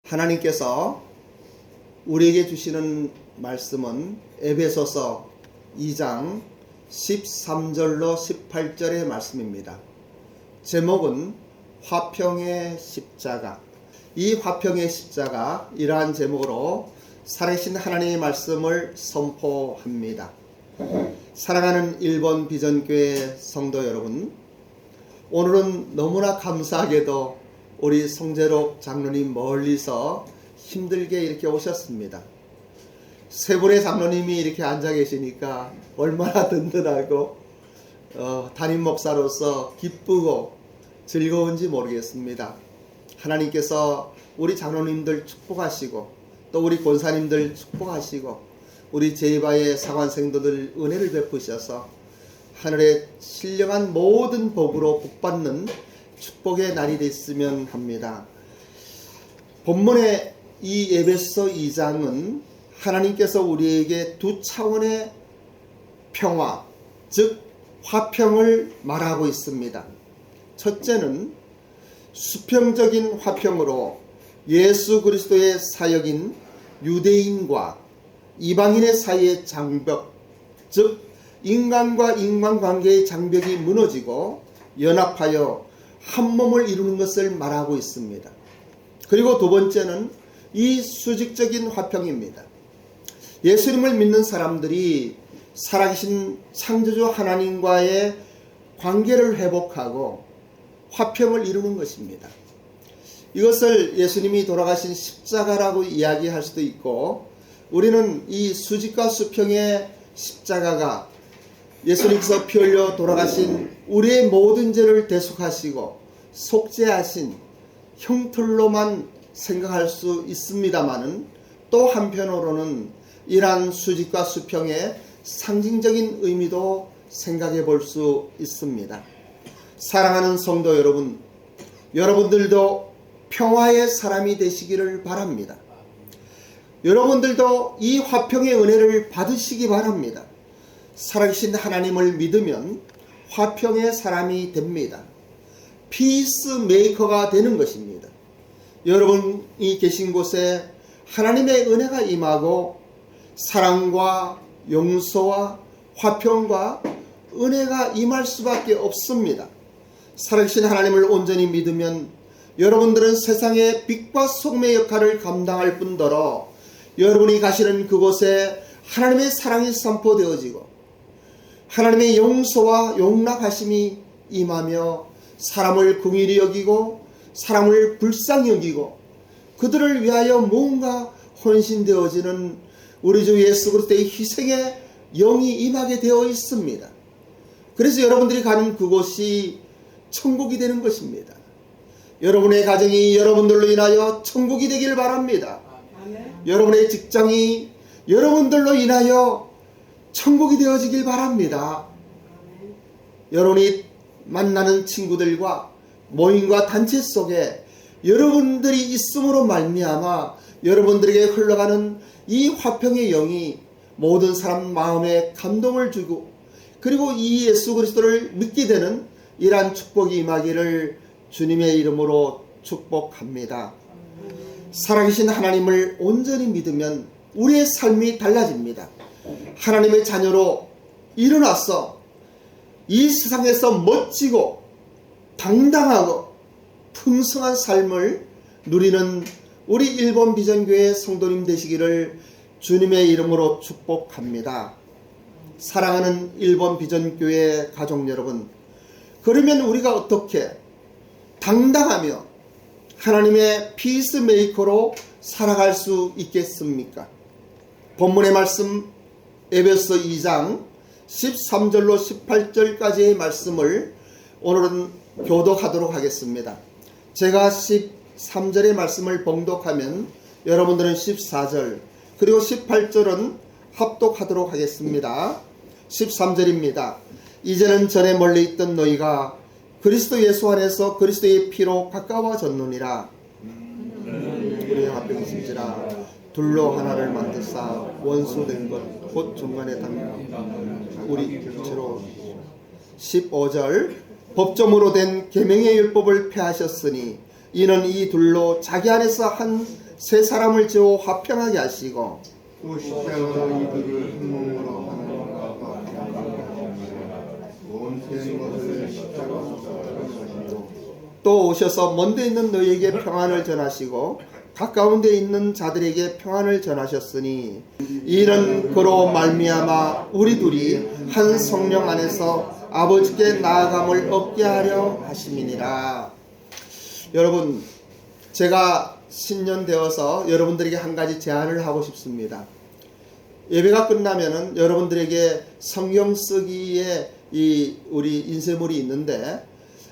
하나님께서 우리에게 주시는 말씀은 에베소서 2장 13절로 18절의 말씀입니다. 제목은 화평의 십자가. 이 화평의 십자가, 이러한 제목으로 살아계신 하나님의 말씀을 선포합니다. 사랑하는 일본 비전교회 성도 여러분, 오늘은 너무나 감사하게도 우리 송재록 장로님 멀리서 힘들게 이렇게 오셨습니다. 세 분의 장로님이 이렇게 앉아 계시니까 얼마나 든든하고 담임 목사로서 기쁘고 즐거운지 모르겠습니다. 하나님께서 우리 장로님들 축복하시고 또 우리 권사님들 축복하시고 우리 제이바의 사관생도들 은혜를 베푸셔서 하늘의 신령한 모든 복으로 복받는 축복의 날이 됐으면 합니다. 본문의 이 에베소 2장은 하나님께서 우리에게 두 차원의 평화, 즉 화평을 말하고 있습니다. 첫째는 수평적인 화평으로 예수 그리스도의 사역인 유대인과 이방인의 사이의 장벽, 즉 인간과 인간관계의 장벽이 무너지고 연합하여 한 몸을 이루는 것을 말하고 있습니다. 그리고 두 번째는 이 수직적인 화평입니다. 예수님을 믿는 사람들이 살아계신 창조주 하나님과의 관계를 회복하고 화평을 이루는 것입니다. 이것을 예수님이 돌아가신 십자가라고 이야기할 수도 있고, 우리는 이 수직과 수평의 십자가가 예수님께서 피 흘려 돌아가신 우리의 모든 죄를 대속하시고 속죄하신 형틀로만 생각할 수 있습니다마는, 또 한편으로는 이러한 수직과 수평의 상징적인 의미도 생각해 볼 수 있습니다. 사랑하는 성도 여러분, 여러분들도 평화의 사람이 되시기를 바랍니다. 여러분들도 이 화평의 은혜를 받으시기 바랍니다. 살아계신 하나님을 믿으면 화평의 사람이 됩니다. 피스메이커가 되는 것입니다. 여러분이 계신 곳에 하나님의 은혜가 임하고 사랑과 용서와 화평과 은혜가 임할 수밖에 없습니다. 살아계신 하나님을 온전히 믿으면 여러분들은 세상의 빛과 소금의 역할을 감당할 뿐더러 여러분이 가시는 그곳에 하나님의 사랑이 선포되어지고 하나님의 용서와 용납하심이 임하며 사람을 긍휼히 여기고 사람을 불쌍히 여기고 그들을 위하여 무언가 헌신되어지는 우리 주 예수 그리스도의 희생의 영이 임하게 되어 있습니다. 그래서 여러분들이 가는 그곳이 천국이 되는 것입니다. 여러분의 가정이 여러분들로 인하여 천국이 되길 바랍니다. 여러분의 직장이 여러분들로 인하여 천국이 되어지길 바랍니다. 여러분이 만나는 친구들과 모임과 단체 속에 여러분들이 있음으로 말미암아 여러분들에게 흘러가는 이 화평의 영이 모든 사람 마음에 감동을 주고, 그리고 이 예수 그리스도를 믿게 되는 이러한 축복이 임하기를 주님의 이름으로 축복합니다. 살아계신 하나님을 온전히 믿으면 우리의 삶이 달라집니다. 하나님의 자녀로 일어나서 이 세상에서 멋지고 당당하고 풍성한 삶을 누리는 우리 일본 비전교회 성도님 되시기를 주님의 이름으로 축복합니다. 사랑하는 일본 비전교회 가족 여러분, 그러면 우리가 어떻게 당당하며 하나님의 피스메이커로 살아갈 수 있겠습니까? 본문의 말씀 에베소 2장 13절로 18절까지의 말씀을 오늘은 교독하도록 하겠습니다. 제가 13절의 말씀을 봉독하면 여러분들은 14절 그리고 18절은 합독하도록 하겠습니다. 13절입니다. 이제는 전에 멀리 있던 너희가 그리스도 예수 안에서 그리스도의 피로 가까워졌느니라. 우리의 화평이신지라 둘로 하나를 만드사 원수된 것 곧 중간에 담겨 우리 곁으로. 15절 법정으로 된 계명의 율법을 폐하셨으니 이는 이 둘로 자기 안에서 한 세 사람을 지어 화평하게 하시고 또 십자가로 이들을 한 몸으로 하나님과 온 세상 것을 십자가로 하시고 또 오셔서 먼데 있는 너희에게 평안을 전하시고 가까운 데 있는 자들에게 평안을 전하셨으니 이는 그로 말미암아 우리 둘이 한 성령 안에서 아버지께 나아감을 얻게 하려 하심이니라. 여러분, 제가 신년 되어서 여러분들에게 한 가지 제안을 하고 싶습니다. 예배가 끝나면은 여러분들에게 성경 쓰기에 우리 인쇄물이 있는데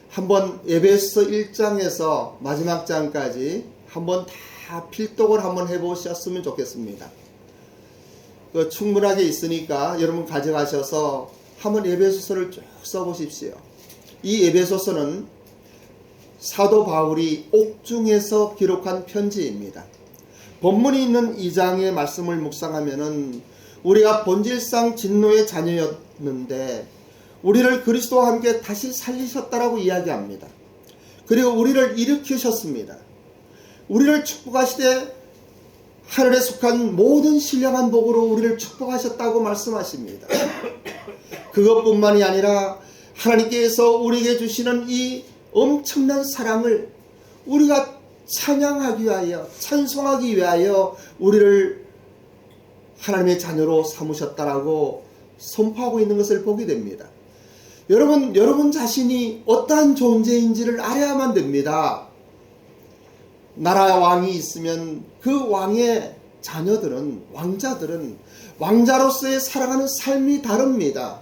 한번 에베소 1장에서 마지막 장까지 한번 다 필독을 한번 해보셨으면 좋겠습니다. 충분하게 있으니까 여러분 가져가셔서 한번 에베소서를 쭉 써보십시오. 이 에베소서는 사도 바울이 옥중에서 기록한 편지입니다. 본문이 있는 2장의 말씀을 묵상하면은 우리가 본질상 진노의 자녀였는데 우리를 그리스도와 함께 다시 살리셨다라고 이야기합니다. 그리고 우리를 일으키셨습니다. 우리를 축복하시되 하늘에 속한 모든 신령한 복으로 우리를 축복하셨다고 말씀하십니다. 그것뿐만이 아니라 하나님께서 우리에게 주시는 이 엄청난 사랑을 우리가 찬양하기 위하여, 찬송하기 위하여 우리를 하나님의 자녀로 삼으셨다라고 선포하고 있는 것을 보게 됩니다. 여러분 자신이 어떠한 존재인지를 알아야만 됩니다. 나라 왕이 있으면 그 왕의 자녀들은, 왕자들은 왕자로서의 살아가는 삶이 다릅니다.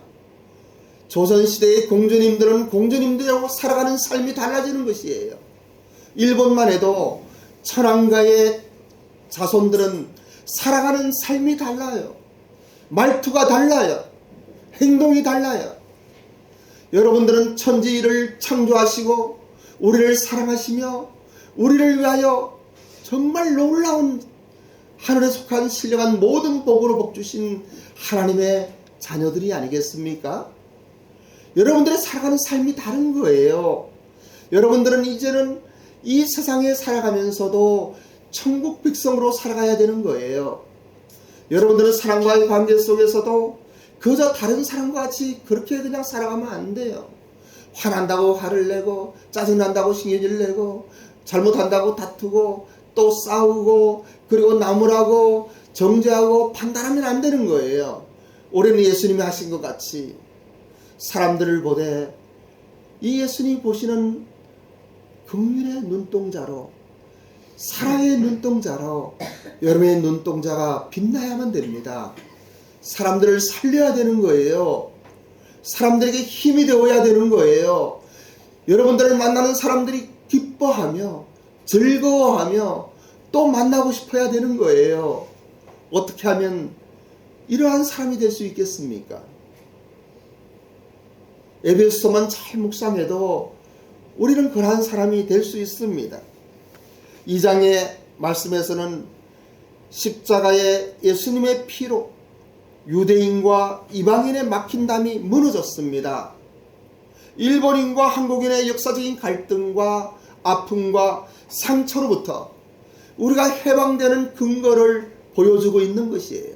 조선시대의 공주님들은 공주님들하고 살아가는 삶이 달라지는 것이에요. 일본만 해도 천황가의 자손들은 살아가는 삶이 달라요. 말투가 달라요. 행동이 달라요. 여러분들은 천지를 창조하시고 우리를 사랑하시며 우리를 위하여 정말 놀라운 하늘에 속한 신령한 모든 복으로 복주신 하나님의 자녀들이 아니겠습니까? 여러분들의 살아가는 삶이 다른 거예요. 여러분들은 이제는 이 세상에 살아가면서도 천국 백성으로 살아가야 되는 거예요. 여러분들은 사람과의 관계 속에서도 그저 다른 사람과 같이 그렇게 그냥 살아가면 안 돼요. 화난다고 화를 내고 짜증난다고 신경질 내고 잘못한다고 다투고 또 싸우고 그리고 나무라고 정죄하고 판단하면 안 되는 거예요. 올해는 예수님이 하신 것 같이 사람들을 보되 이 예수님이 보시는 긍휼의 눈동자로, 사랑의 눈동자로 여러분의 눈동자가 빛나야만 됩니다. 사람들을 살려야 되는 거예요. 사람들에게 힘이 되어야 되는 거예요. 여러분들을 만나는 사람들이 기뻐하며 즐거워하며 또 만나고 싶어야 되는 거예요. 어떻게 하면 이러한 사람이 될 수 있겠습니까? 에베소서만 잘 묵상해도 우리는 그러한 사람이 될 수 있습니다. 2장의 말씀에서는 십자가의 예수님의 피로 유대인과 이방인의 막힌 담이 무너졌습니다. 일본인과 한국인의 역사적인 갈등과 아픔과 상처로부터 우리가 해방되는 근거를 보여주고 있는 것이에요.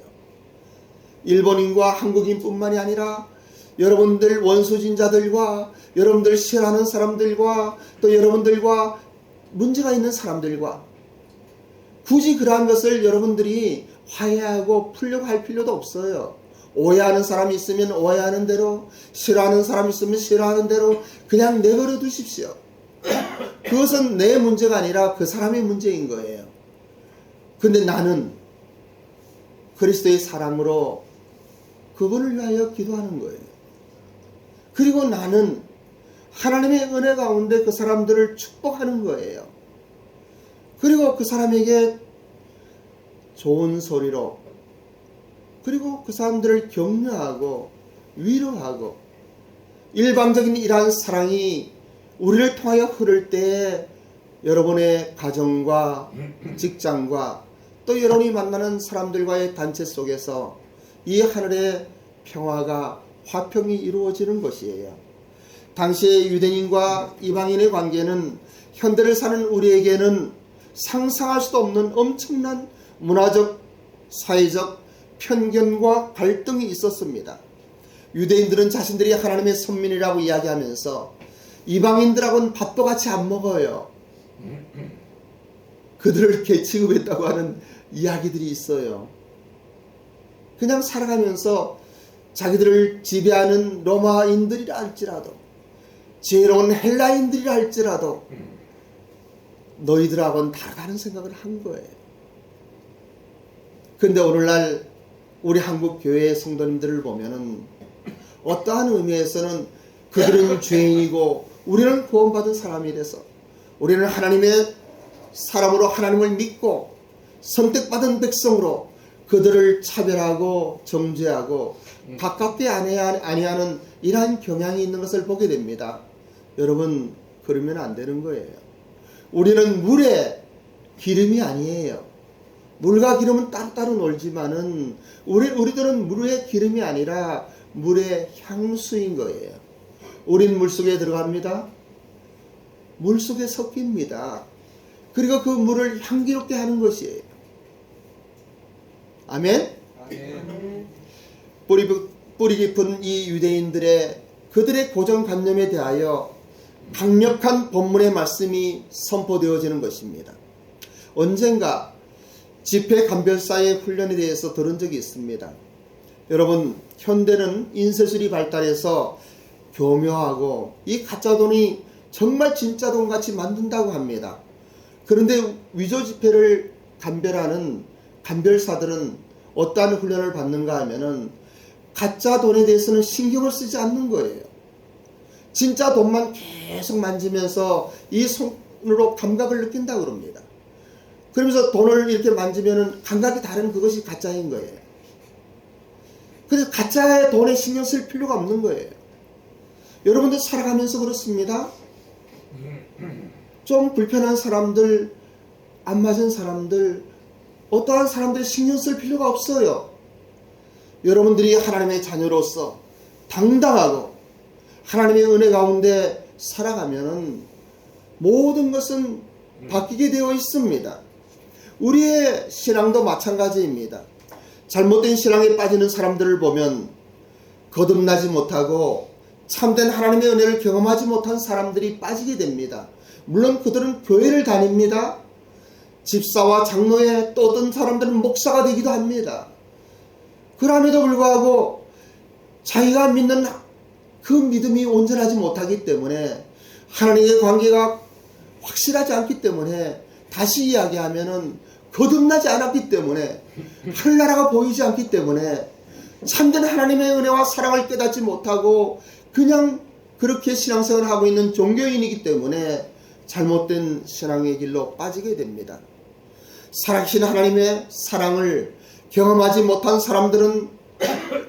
일본인과 한국인뿐만이 아니라 여러분들 원수진자들과 여러분들 싫어하는 사람들과 또 여러분들과 문제가 있는 사람들과 굳이 그러한 것을 여러분들이 화해하고 풀려고 할 필요도 없어요. 오해하는 사람이 있으면 오해하는 대로, 싫어하는 사람이 있으면 싫어하는 대로 그냥 내버려 두십시오. 그것은 내 문제가 아니라 그 사람의 문제인 거예요. 근데 나는 그리스도의 사랑으로 그분을 위하여 기도하는 거예요. 그리고 나는 하나님의 은혜 가운데 그 사람들을 축복하는 거예요. 그리고 그 사람에게 좋은 소리로, 그리고 그 사람들을 격려하고 위로하고, 일방적인 이러한 사랑이 우리를 통하여 흐를 때에 여러분의 가정과 직장과 또 여러분이 만나는 사람들과의 단체 속에서 이 하늘의 평화가 화평이 이루어지는 것이에요. 당시의 유대인과 이방인의 관계는 현대를 사는 우리에게는 상상할 수도 없는 엄청난 문화적, 사회적 편견과 갈등이 있었습니다. 유대인들은 자신들이 하나님의 선민이라고 이야기하면서 이방인들하고는 밥도 같이 안 먹어요. 그들을 개 취급했다고 하는 이야기들이 있어요. 그냥 살아가면서 자기들을 지배하는 로마인들이라 할지라도, 지혜로운 헬라인들이라 할지라도 너희들하고는 다르다는 생각을 한 거예요. 근데 오늘날 우리 한국 교회의 성도님들을 보면은 어떠한 의미에서는 그들은 죄인이고 우리는 구원받은 사람이라서, 우리는 하나님의 사람으로 하나님을 믿고 선택받은 백성으로 그들을 차별하고 정죄하고 가깝게 아니하는 이러한 경향이 있는 것을 보게 됩니다. 여러분, 그러면 안 되는 거예요. 우리는 물에 기름이 아니에요. 물과 기름은 따로따로 놀지만은 우리들은 물의 기름이 아니라 물의 향수인 거예요. 우린 물속에 들어갑니다. 물속에 섞입니다. 그리고 그 물을 향기롭게 하는 것이에요. 아멘? 뿌리 깊은 이 유대인들의 그들의 고정관념에 대하여 강력한 본문의 말씀이 선포되어지는 것입니다. 언젠가 집회감별사의 훈련에 대해서 들은 적이 있습니다. 여러분, 현대는 인쇄술이 발달해서 교묘하고 이 가짜 돈이 정말 진짜 돈같이 만든다고 합니다. 그런데 위조 지폐를 감별하는 감별사들은 어떠한 훈련을 받는가 하면은 가짜 돈에 대해서는 신경을 쓰지 않는 거예요. 진짜 돈만 계속 만지면서 이 손으로 감각을 느낀다고 그럽니다. 그러면서 돈을 이렇게 만지면은 감각이 다른 그것이 가짜인 거예요. 그래서 가짜의 돈에 신경 쓸 필요가 없는 거예요. 여러분들 살아가면서 그렇습니다. 좀 불편한 사람들, 안 맞은 사람들, 어떠한 사람들이 신경 쓸 필요가 없어요. 여러분들이 하나님의 자녀로서 당당하고 하나님의 은혜 가운데 살아가면은 모든 것은 바뀌게 되어 있습니다. 우리의 신앙도 마찬가지입니다. 잘못된 신앙에 빠지는 사람들을 보면 거듭나지 못하고 참된 하나님의 은혜를 경험하지 못한 사람들이 빠지게 됩니다. 물론 그들은 교회를 다닙니다. 집사와 장로에 또 어떤 사람들은 목사가 되기도 합니다. 그럼에도 불구하고 자기가 믿는 그 믿음이 온전하지 못하기 때문에, 하나님의 관계가 확실하지 않기 때문에, 다시 이야기하면은 거듭나지 않았기 때문에, 하늘나라가 보이지 않기 때문에 참된 하나님의 은혜와 사랑을 깨닫지 못하고 그냥 그렇게 신앙생활을 하고 있는 종교인이기 때문에 잘못된 신앙의 길로 빠지게 됩니다. 살아계신 하나님의 사랑을 경험하지 못한 사람들은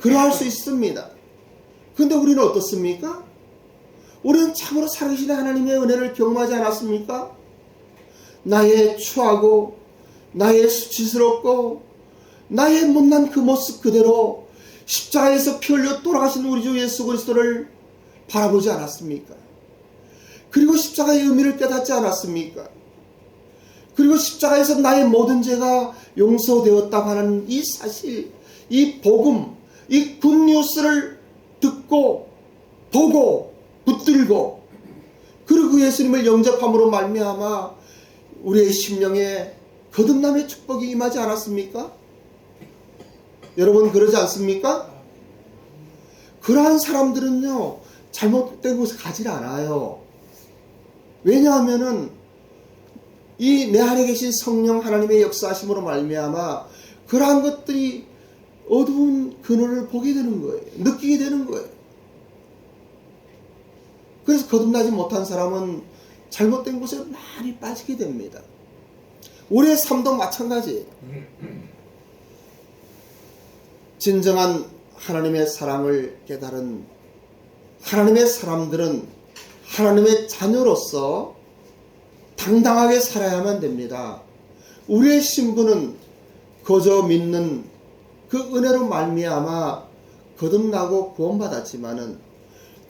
그러할 수 있습니다. 그런데 우리는 어떻습니까? 우리는 참으로 살아계신 하나님의 은혜를 경험하지 않았습니까? 나의 추하고 나의 수치스럽고 나의 못난 그 모습 그대로 십자가에서 피 흘려 돌아가신 우리 주 예수 그리스도를 바라보지 않았습니까? 그리고 십자가의 의미를 깨닫지 않았습니까? 그리고 십자가에서 나의 모든 죄가 용서되었다고 하는 이 사실, 이 복음, 이 굿뉴스를 듣고 보고 붙들고, 그리고 그 예수님을 영접함으로 말미암아 우리의 심령에 거듭남의 축복이 임하지 않았습니까? 여러분, 그러지 않습니까? 그러한 사람들은요, 잘못된 곳에 가지 않아요. 왜냐하면은 이 내 안에 계신 성령 하나님의 역사하심으로 말미암아 그러한 것들이 어두운 그늘을 보게 되는 거예요. 느끼게 되는 거예요. 그래서 거듭나지 못한 사람은 잘못된 곳에 많이 빠지게 됩니다. 우리의 삶도 마찬가지예요. 진정한 하나님의 사랑을 깨달은 하나님의 사람들은 하나님의 자녀로서 당당하게 살아야만 됩니다. 우리의 신분은 거저 믿는 그 은혜로 말미암아 거듭나고 구원받았지만은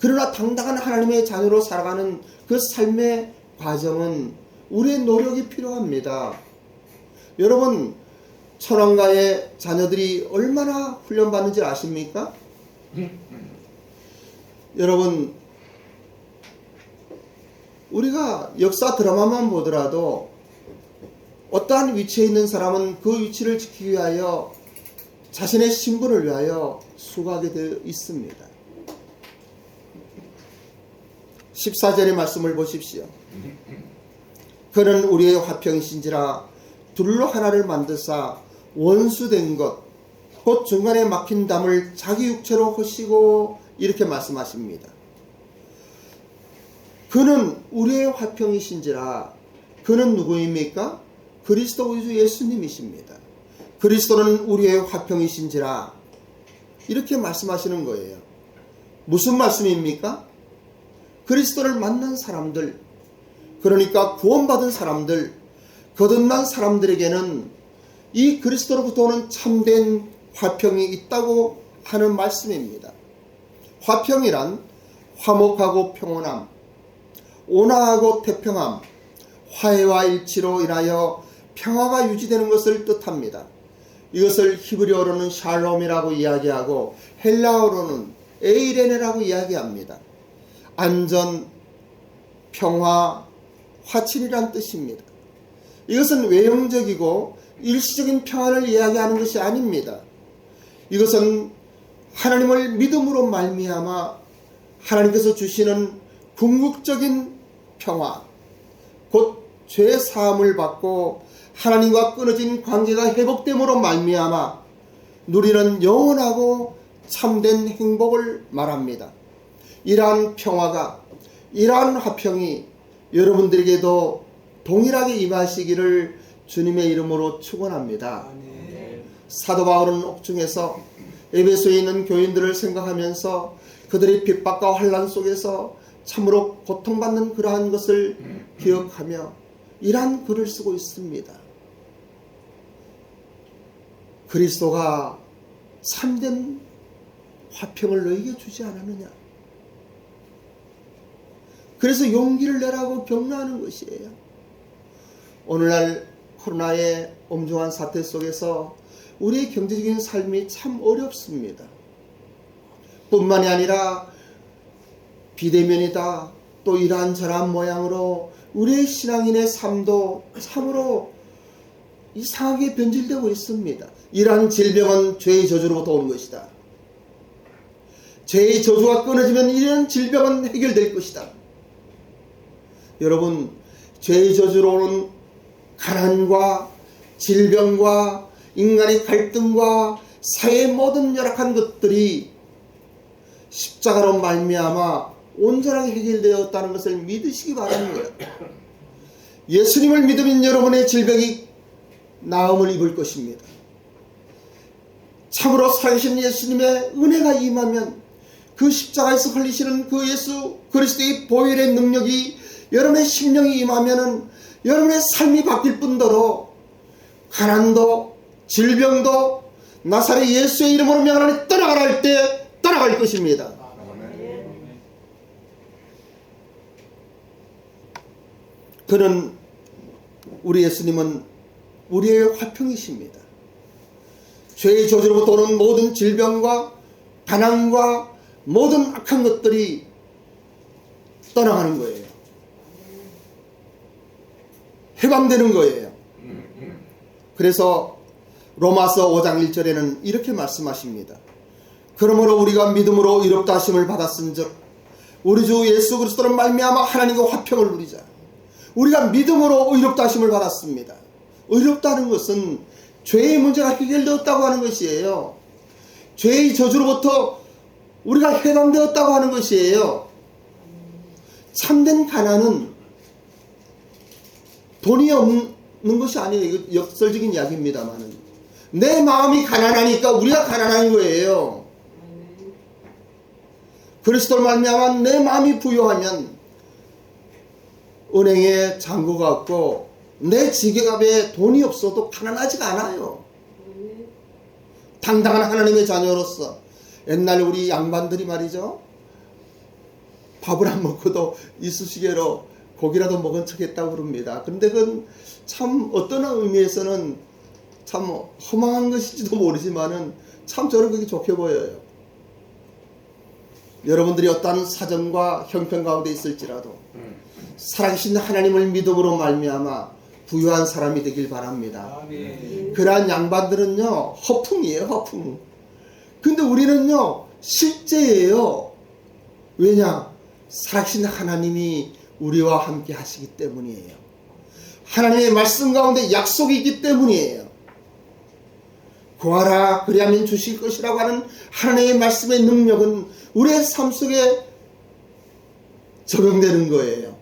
그러나 당당한 하나님의 자녀로 살아가는 그 삶의 과정은 우리의 노력이 필요합니다. 여러분, 천왕가의 자녀들이 얼마나 훈련받는지 아십니까? 여러분, 우리가 역사 드라마만 보더라도 어떠한 위치에 있는 사람은 그 위치를 지키기 위하여 자신의 신분을 위하여 수고하게 되어 있습니다. 14절의 말씀을 보십시오. 그는 우리의 화평이신지라 둘로 하나를 만드사 원수된 것 곧 중간에 막힌 담을 자기 육체로 허시고 이렇게 말씀하십니다. 그는 우리의 화평이신지라. 그는 누구입니까? 그리스도 우리 주 예수님이십니다. 그리스도는 우리의 화평이신지라 이렇게 말씀하시는 거예요. 무슨 말씀입니까? 그리스도를 만난 사람들, 그러니까 구원받은 사람들, 거듭난 사람들에게는 이 그리스도로부터 오는 참된 화평이 있다고 하는 말씀입니다. 화평이란 화목하고 평온함, 온화하고 태평함, 화해와 일치로 인하여 평화가 유지되는 것을 뜻합니다. 이것을 히브리어로는 샬롬이라고 이야기하고 헬라어로는 에이레네라고 이야기합니다. 안전, 평화, 화친이란 뜻입니다. 이것은 외형적이고 일시적인 평안을 이야기하는 것이 아닙니다. 이것은 하나님을 믿음으로 말미암아 하나님께서 주시는 궁극적인 평화, 곧 죄 사함을 받고 하나님과 끊어진 관계가 회복됨으로 말미암아 누리는 영원하고 참된 행복을 말합니다. 이러한 평화가, 이러한 화평이 여러분들에게도 동일하게 임하시기를 주님의 이름으로 축원합니다. 사도 바울은 옥중에서 에베소에 있는 교인들을 생각하면서 그들의 핍박과 환난 속에서 참으로 고통받는 그러한 것을 기억하며 이러한 글을 쓰고 있습니다. 그리스도가 참된 화평을 너에게 주지 않았느냐? 그래서 용기를 내라고 격려하는 것이에요. 오늘날 코로나의 엄중한 사태 속에서 우리의 경제적인 삶이 참 어렵습니다. 뿐만이 아니라 비대면이다, 또 이러한저러한 모양으로 우리의 신앙인의 삶도 참으로 이상하게 변질되고 있습니다. 이러한 질병은 죄의 저주로부터 오는 것이다. 죄의 저주가 끊어지면 이런 질병은 해결될 것이다. 여러분, 죄의 저주로 오는 가난과 질병과 인간의 갈등과 사회의 모든 열악한 것들이 십자가로 말미암아 온전하게 해결되었다는 것을 믿으시기 바랍니다. 예수님을 믿으면 여러분의 질병이 나음을 입을 것입니다. 참으로 살아계신 예수님의 은혜가 임하면 그 십자가에서 흘리시는 그 예수 그리스도의 보혈의 능력이 여러분의 심령이 임하면 여러분의 삶이 바뀔 뿐더러 가난도 질병도 나사렛 예수의 이름으로 명하노니 떠나가라 할 때 떠나갈 것입니다. 그는 우리 예수님은 우리의 화평이십니다. 죄의 저주로부터 오는 모든 질병과 가난과 모든 악한 것들이 떠나가는 거예요. 해방되는 거예요. 그래서 로마서 5장 1절에는 이렇게 말씀하십니다. 그러므로 우리가 믿음으로 의롭다 하심을 받았은즉 우리 주 예수 그리스도로 말미암아 하나님과 화평을 누리자. 우리가 믿음으로 의롭다 하심을 받았습니다. 의롭다는 것은 죄의 문제가 해결되었다고 하는 것이에요. 죄의 저주로부터 우리가 해방되었다고 하는 것이에요. 참된 가난은 돈이 없는 것이 아니에요. 이거 역설적인 이야기입니다만은 내 마음이 가난하니까 우리가 가난한 거예요. 그리스도를 말미암아 내 마음이 부유하면 은행에 잔고가 없고 내 지갑에 돈이 없어도 가난하지가 않아요. 당당한 하나님의 자녀로서 옛날 우리 양반들이 말이죠, 밥을 안 먹고도 이쑤시개로 고기라도 먹은 척 했다고 그럽니다. 그런데 그건 참 어떤 의미에서는 참 허망한 것인지도 모르지만은 참 저는 그게 좋게 보여요. 여러분들이 어떠한 사정과 형편 가운데 있을지라도 살아계신 하나님을 믿음으로 말미암아 부유한 사람이 되길 바랍니다. 그러한 양반들은요 허풍이에요, 허풍. 근데 우리는요 실제예요. 왜냐? 살아계신 하나님이 우리와 함께 하시기 때문이에요. 하나님의 말씀 가운데 약속이 있기 때문이에요. 구하라 그리하면 주실 것이라고 하는 하나님의 말씀의 능력은 우리의 삶 속에 적용되는 거예요.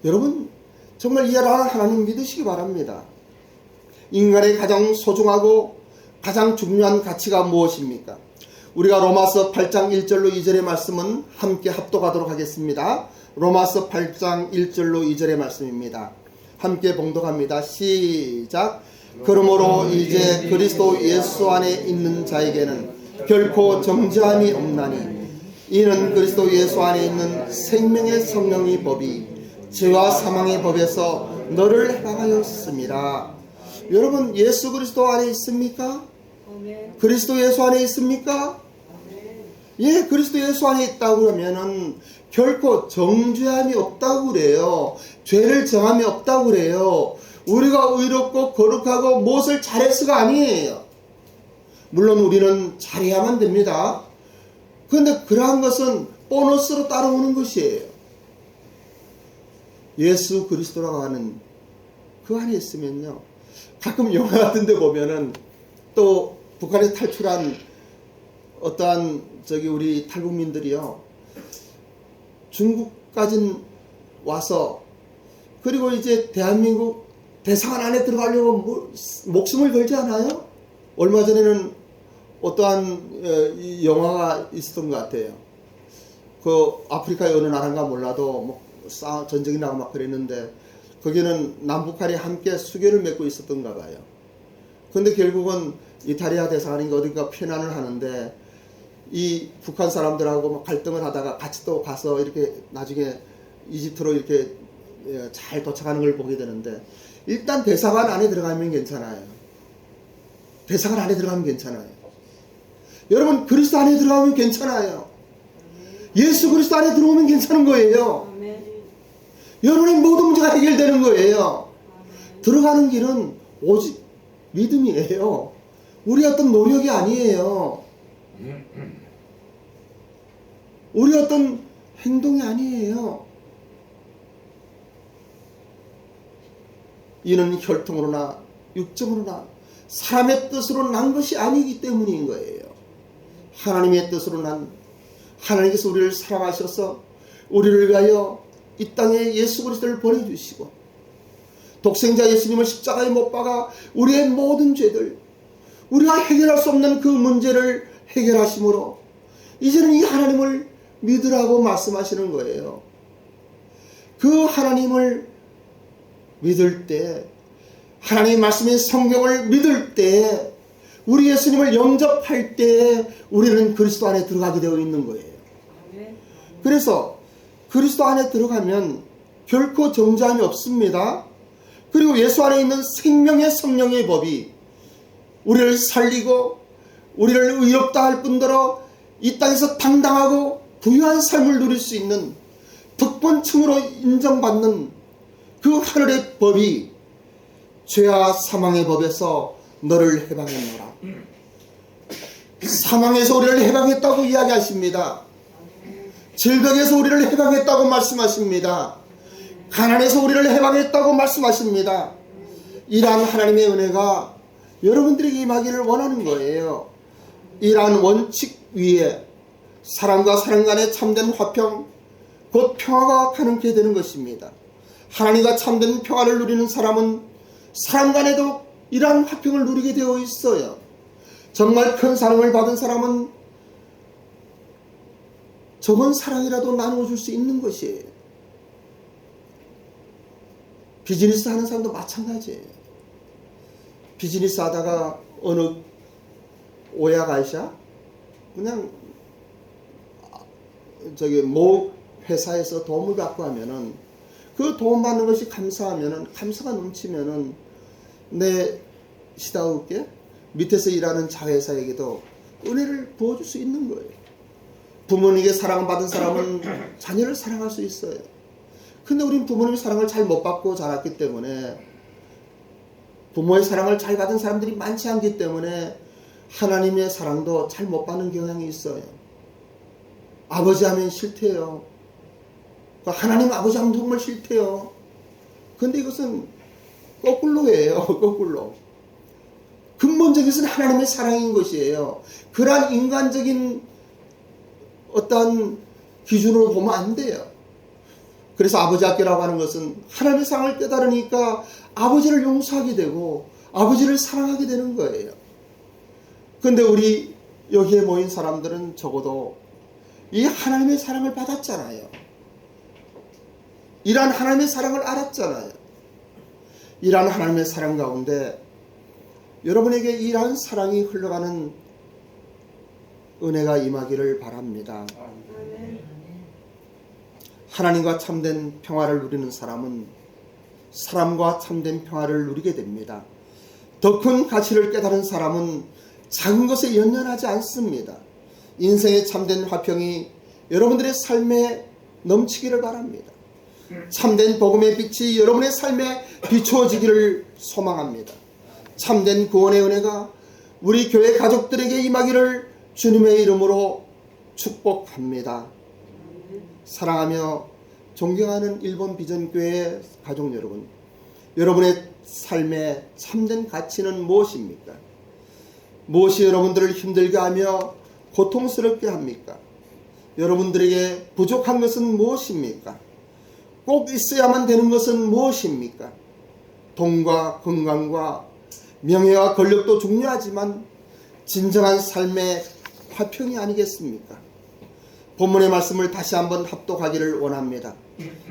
여러분 정말 이 하나님 믿으시기 바랍니다. 인간의 가장 소중하고 가장 중요한 가치가 무엇입니까? 우리가 로마서 8장 1절로 2절의 말씀은 함께 합독하도록 하겠습니다. 로마서 8장 1절로 2절의 말씀입니다. 함께 봉독합니다. 시작. 그러므로 이제 그리스도 예수 안에 있는 자에게는 결코 정죄함이 없나니 이는 그리스도 예수 안에 있는 생명의 성령의 법이 죄와 사망의 법에서 너를 해방하였습니다. 여러분 예수 그리스도 안에 있습니까? 그리스도 예수 안에 있습니까? 예, 그리스도 예수 안에 있다고 그러면은 결코 정죄함이 없다고 그래요. 죄를 정함이 없다고 그래요. 우리가 의롭고 거룩하고 무엇을 잘해서가 아니에요. 물론 우리는 잘해야만 됩니다. 그런데 그러한 것은 보너스로 따라오는 것이에요. 예수 그리스도라고 하는 그 안에 있으면요. 가끔 영화 같은 데 보면은 또 북한에서 탈출한 어떠한 우리 탈북민들이요. 중국까지 와서 그리고 이제 대한민국 대사관 안에 들어가려고 목숨을 걸지 않아요? 얼마 전에는 어떠한 영화가 있었던 것 같아요. 그 아프리카의 어느 나라인가 몰라도 뭐 전쟁이 나고 막 그랬는데 거기는 남북한이 함께 수교를 맺고 있었던가 봐요. 근데 결국은 이탈리아 대사관인가 어딘가 편안을 하는데 이 북한 사람들하고 막 갈등을 하다가 같이 또 가서 이렇게 나중에 이집트로 이렇게 잘 도착하는 걸 보게 되는데 일단 대사관 안에 들어가면 괜찮아요. 대사관 안에 들어가면 괜찮아요. 여러분 그리스도 안에 들어가면 괜찮아요. 예수 그리스도 안에 들어오면 괜찮은 거예요. 여러분의 모든 문제가 해결되는 거예요. 들어가는 길은 오직 믿음이에요. 우리 어떤 노력이 아니에요. 우리 어떤 행동이 아니에요. 이는 혈통으로나 육정으로나 사람의 뜻으로 난 것이 아니기 때문인 거예요. 하나님의 뜻으로 난 하나님께서 우리를 사랑하셔서 우리를 위하여 이 땅에 예수 그리스도를 보내주시고 독생자 예수님을 십자가에 못 박아 우리의 모든 죄들 우리가 해결할 수 없는 그 문제를 해결하심으로 이제는 이 하나님을 믿으라고 말씀하시는 거예요. 그 하나님을 믿을 때 하나님의 말씀인 성경을 믿을 때 우리 예수님을 영접할 때 우리는 그리스도 안에 들어가게 되어 있는 거예요. 그래서 그리스도 안에 들어가면 결코 정죄함이 없습니다. 그리고 예수 안에 있는 생명의 성령의 법이 우리를 살리고 우리를 의롭다 할 뿐더러 이 땅에서 당당하고 부유한 삶을 누릴 수 있는 특권층으로 인정받는 그 하늘의 법이 죄와 사망의 법에서 너를 해방했노라. 사망에서 우리를 해방했다고 이야기하십니다. 질병에서 우리를 해방했다고 말씀하십니다. 가난에서 우리를 해방했다고 말씀하십니다. 이러한 하나님의 은혜가 여러분들에게 임하기를 원하는 거예요. 이러한 원칙 위에 사람과 사람 간의 참된 화평, 곧 평화가 가능케 되는 것입니다. 하나님과 참된 평화를 누리는 사람은 사람 간에도 이러한 화평을 누리게 되어 있어요. 정말 큰 사랑을 받은 사람은 적은 사랑이라도 나누어줄 수 있는 것이에요. 비즈니스 하는 사람도 마찬가지예요. 비즈니스 하다가 어느 오야가이샤 그냥 모 회사에서 도움을 받고 하면은 그 도움 받는 것이 감사하면은 감사가 넘치면은 내 시다우께 밑에서 일하는 자회사에게도 은혜를 부어줄 수 있는 거예요. 부모님에게 사랑받은 사람은 자녀를 사랑할 수 있어요. 근데 우리는 부모님의 사랑을 잘 못 받고 자랐기 때문에, 부모의 사랑을 잘 받은 사람들이 많지 않기 때문에 하나님의 사랑도 잘 못 받는 경향이 있어요. 아버지 하면 싫대요. 하나님 아버지 하면 정말 싫대요. 근데 이것은 거꾸로예요. 거꾸로. 근본적인 것은 하나님의 사랑인 것이에요. 그러한 인간적인 어떤 기준으로 보면 안 돼요. 그래서 아버지 학교라고 하는 것은 하나님의 사랑을 깨달으니까 아버지를 용서하게 되고 아버지를 사랑하게 되는 거예요. 근데 우리 여기에 모인 사람들은 적어도 이 하나님의 사랑을 받았잖아요. 이러한 하나님의 사랑을 알았잖아요. 이러한 하나님의 사랑 가운데 여러분에게 이러한 사랑이 흘러가는 은혜가 임하기를 바랍니다. 하나님과 참된 평화를 누리는 사람은 사람과 참된 평화를 누리게 됩니다. 더 큰 가치를 깨달은 사람은 작은 것에 연연하지 않습니다. 인생의 참된 화평이 여러분들의 삶에 넘치기를 바랍니다. 참된 복음의 빛이 여러분의 삶에 비추어지기를 소망합니다. 참된 구원의 은혜가 우리 교회 가족들에게 임하기를 주님의 이름으로 축복합니다. 사랑하며 존경하는 일본 비전교회 가족 여러분, 여러분의 삶의 참된 가치는 무엇입니까? 무엇이 여러분들을 힘들게 하며 고통스럽게 합니까? 여러분들에게 부족한 것은 무엇입니까? 꼭 있어야만 되는 것은 무엇입니까? 돈과 건강과 명예와 권력도 중요하지만 진정한 삶의 화평이 아니겠습니까? 본문의 말씀을 다시 한번 합독하기를 원합니다.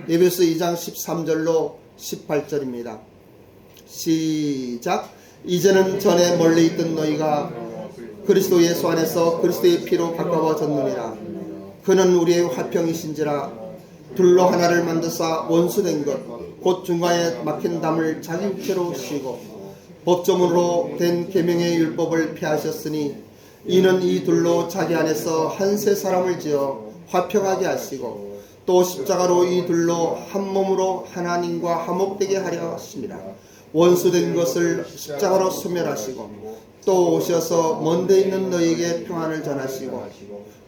에베소 2장 13절로 18절입니다. 시작. 이제는 전에 멀리 있던 너희가 그리스도 예수 안에서 그리스도의 피로 가까워졌느니라. 그는 우리의 화평이신지라. 둘로 하나를 만드사 원수된 것 곧 중간에 막힌 담을 자기 육체로 씌고 법조문으로 된 계명의 율법을 폐하셨으니 이는 이 둘로 자기 안에서 한 세 사람을 지어 화평하게 하시고 또 십자가로 이 둘로 한 몸으로 하나님과 화목되게 하려 하심이라. 원수된 것을 십자가로 소멸하시고 또 오셔서 먼데 있는 너희에게 평안을 전하시고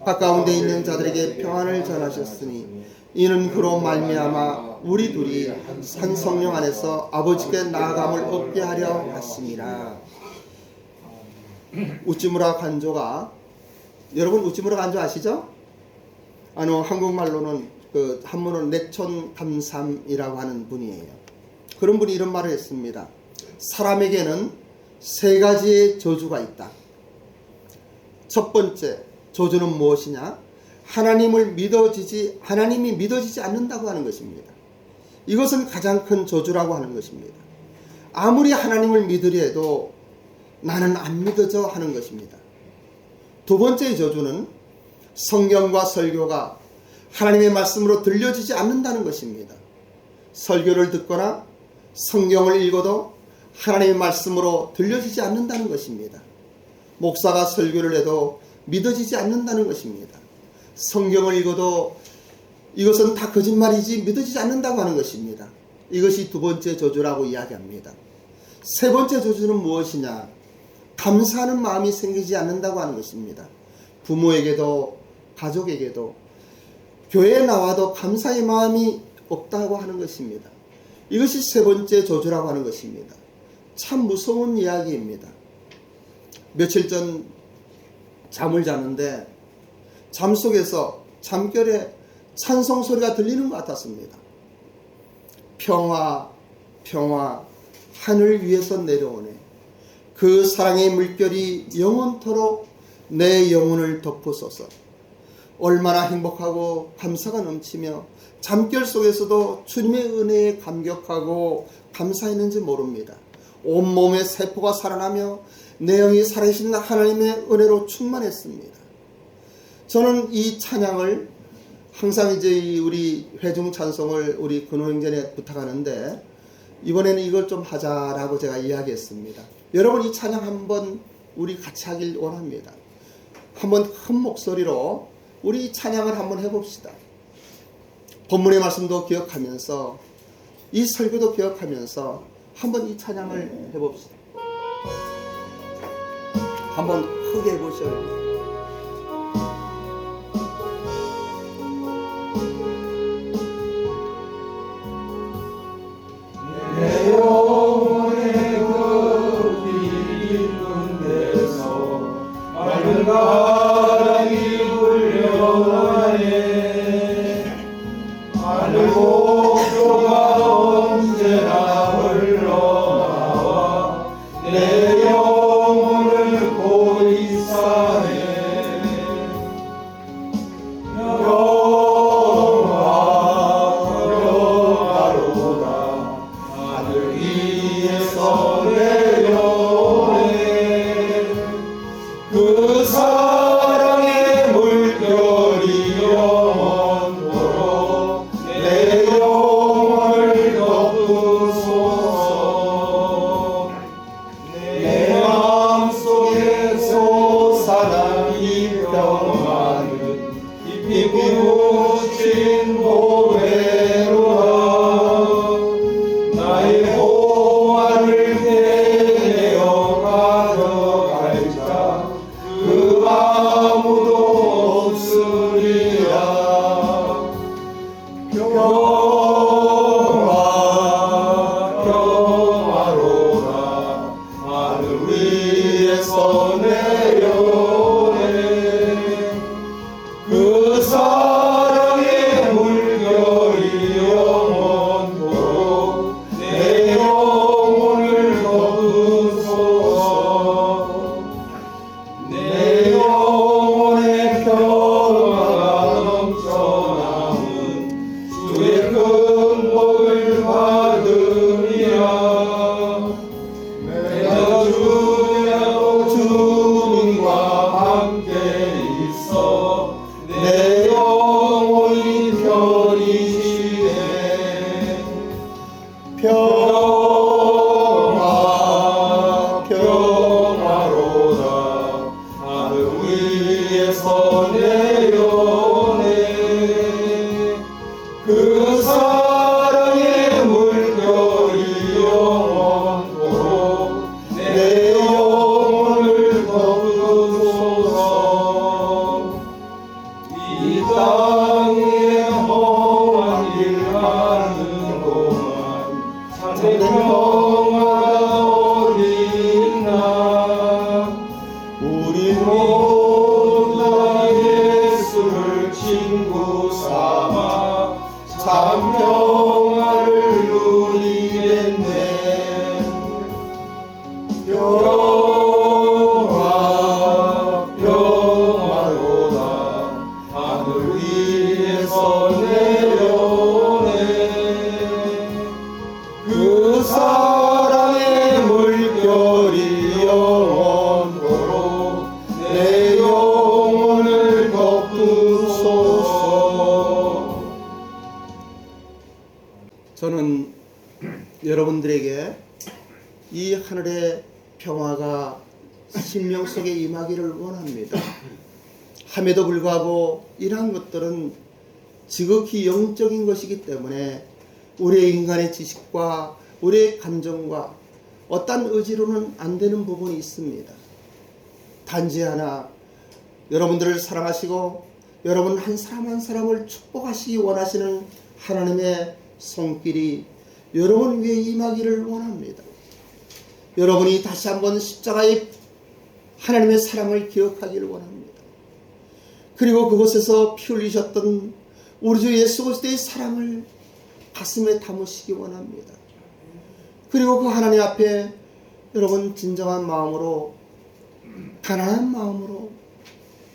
가까운 데 있는 자들에게 평안을 전하셨으니 이는 그로 말미암아 우리 둘이 한 성령 안에서 아버지께 나아감을 얻게 하려 하심이라. 우찌무라 간조가, 여러분 우찌무라 간조 아시죠? 한국말로는 그 한문은 내촌 감삼이라고 하는 분이에요. 그런 분이 이런 말을 했습니다. 사람에게는 세 가지의 저주가 있다. 첫 번째 저주는 무엇이냐? 하나님이 믿어지지 않는다고 하는 것입니다. 이것은 가장 큰 저주라고 하는 것입니다. 아무리 하나님을 믿으려 해도 나는 안 믿어져 하는 것입니다. 두 번째의 저주는 성경과 설교가 하나님의 말씀으로 들려지지 않는다는 것입니다. 설교를 듣거나 성경을 읽어도 하나님의 말씀으로 들려지지 않는다는 것입니다. 목사가 설교를 해도 믿어지지 않는다는 것입니다. 성경을 읽어도 이것은 다 거짓말이지 믿어지지 않는다고 하는 것입니다. 이것이 두 번째 저주라고 이야기합니다. 세 번째 저주는 무엇이냐? 감사하는 마음이 생기지 않는다고 하는 것입니다. 부모에게도 가족에게도 교회에 나와도 감사의 마음이 없다고 하는 것입니다. 이것이 세 번째 저주라고 하는 것입니다. 참 무서운 이야기입니다. 며칠 전 잠을 자는데 잠 속에서 잠결에 찬송 소리가 들리는 것 같았습니다. 평화, 평화, 하늘 위에서 내려오네. 그 사랑의 물결이 영원토록 내 영혼을 덮으소서. 얼마나 행복하고 감사가 넘치며 잠결 속에서도 주님의 은혜에 감격하고 감사했는지 모릅니다. 온몸의 세포가 살아나며 내 영이 살아계신 하나님의 은혜로 충만했습니다. 저는 이 찬양을 항상 이제 우리 회중 찬송을 우리 근호행전에 부탁하는데 이번에는 이걸 좀 하자라고 제가 이야기했습니다. 여러분 이 찬양 한번 우리 같이 하길 원합니다. 한번 큰 목소리로 우리 이 찬양을 한번 해봅시다. 본문의 말씀도 기억하면서 이 설교도 기억하면서 한번 이 찬양을 해봅시다. 한번 크게 해보셔요. 내 영혼의 그 깊은 데서 맑은 바람이 불려가네. 하늘 목표가 언제나 흘러나와 내 영혼을 고이사네. 그 사랑의 물결이 영원토록 내 영혼을 덮으소서. 내 마음속에 솟아나는 평화는 깊이 묻힌 보배로라. 나의 보화를 되내어 가져갈자 그 아무도 없으리라. 평화로라. 하늘 위에서 내려오네. 그 사랑의 물결이 영원토록 내 영혼을 덮으소서. 내 영혼의 평화가 넘쳐남은 주의 큰 복을 받으리라. 내가 주님과 함께 있어 내 영혼이 편히 쉬네. 평화로다. 하늘 위에서 내려오네. 그 사랑의 물결이 영원토록 내 영혼을 덮으소서. 이 땅에 험한 길 가는 동안 참된 평화가 어디 있나. 우리 모두 다 예수를 친구 삼아 참 평화를 누리겠네. 평화로다. 하늘 위에서 내려오네. 그 사랑의 물결이 영원토록 내 영혼을 덮으소서. 저는 여러분들에게 이 하늘의 평화가 심령 속에 임하기를 원합니다. 함에도 불구하고 이러한 것들은 지극히 영적인 것이기 때문에 우리의 인간의 지식과 우리의 감정과 어떤 의지로는 안 되는 부분이 있습니다. 단지 하나, 여러분들을 사랑하시고 여러분 한 사람 한 사람을 축복하시기 원하시는 하나님의 손길이 여러분 위에 임하기를 원합니다. 여러분이 다시 한번 십자가의 하나님의 사랑을 기억하기를 원합니다. 그리고 그곳에서 피 흘리셨던 우리 주 예수 그리스도의 사랑을 가슴에 담으시기 원합니다. 그리고 그 하나님 앞에 여러분 진정한 마음으로, 가난한 마음으로,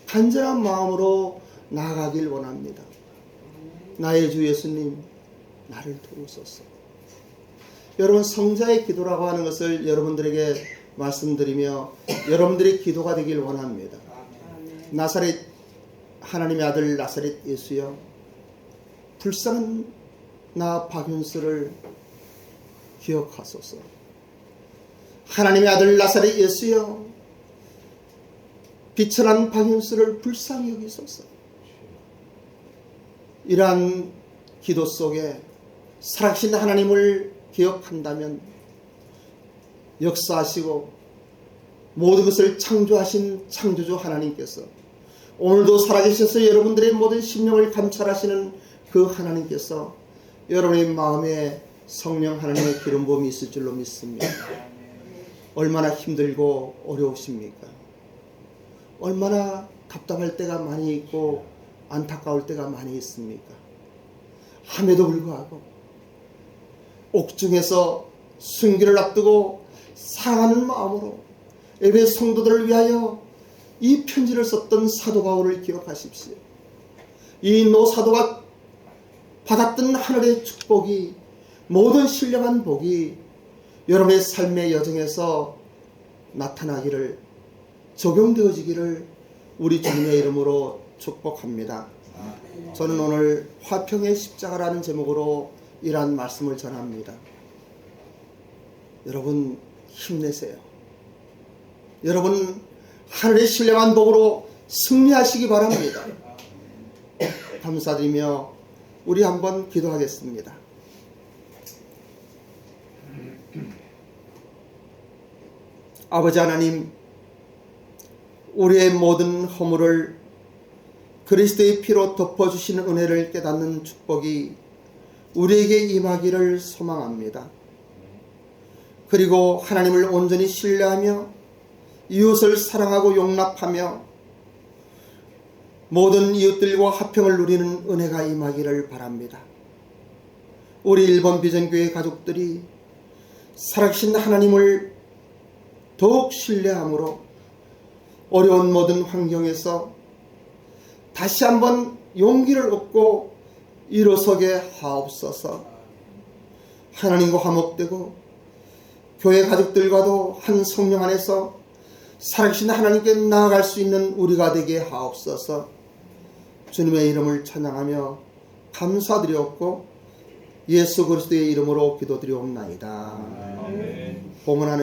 간절한 마음으로 나아가길 원합니다. 나의 주 예수님, 나를 도우소서. 여러분, 성자의 기도라고 하는 것을 여러분들에게 말씀드리며 여러분들의 기도가 되길 원합니다. 나사렛 하나님의 아들 나사렛 예수여, 불쌍한 나 박윤수를 기억하소서. 하나님의 아들 나사렛 예수여, 비천한 박윤수를 불쌍히 여기소서. 이러한 기도 속에 살아계신 하나님을 기억한다면 역사하시고 모든 것을 창조하신 창조주 하나님께서 오늘도 살아계셔서 여러분들의 모든 심령을 감찰하시는 그 하나님께서 여러분의 마음에 성령 하나님의 기름 부음이 있을 줄로 믿습니다. 얼마나 힘들고 어려우십니까? 얼마나 답답할 때가 많이 있고 안타까울 때가 많이 있습니까? 함에도 불구하고 옥중에서 순교를 앞두고 사랑하는 마음으로 에베 성도들을 위하여 이 편지를 썼던 사도 바울을 기억하십시오. 이 노사도가 받았던 하늘의 축복이, 모든 신령한 복이 여러분의 삶의 여정에서 나타나기를, 적용되어지기를 우리 주님의 이름으로 축복합니다. 저는 오늘 화평의 십자가라는 제목으로 이러한 말씀을 전합니다. 여러분 힘내세요. 여러분 하늘의 신령한 복으로 승리하시기 바랍니다. 감사드리며 우리 한번 기도하겠습니다. 아버지 하나님, 우리의 모든 허물을 그리스도의 피로 덮어주시는 은혜를 깨닫는 축복이 우리에게 임하기를 소망합니다. 그리고 하나님을 온전히 신뢰하며 이웃을 사랑하고 용납하며 모든 이웃들과 화평을 누리는 은혜가 임하기를 바랍니다. 우리 일본 비전교회 가족들이 살아계신 하나님을 더욱 신뢰함으로 어려운 모든 환경에서 다시 한번 용기를 얻고 일어서게 하옵소서. 하나님과 화목되고 교회 가족들과도 한 성령 안에서 살아계신 하나님께 나아갈 수 있는 우리가 되게 하옵소서. 주님의 이름을 찬양하며 감사드리옵고 예수 그리스도의 이름으로 기도드리옵나이다. 봉헌하는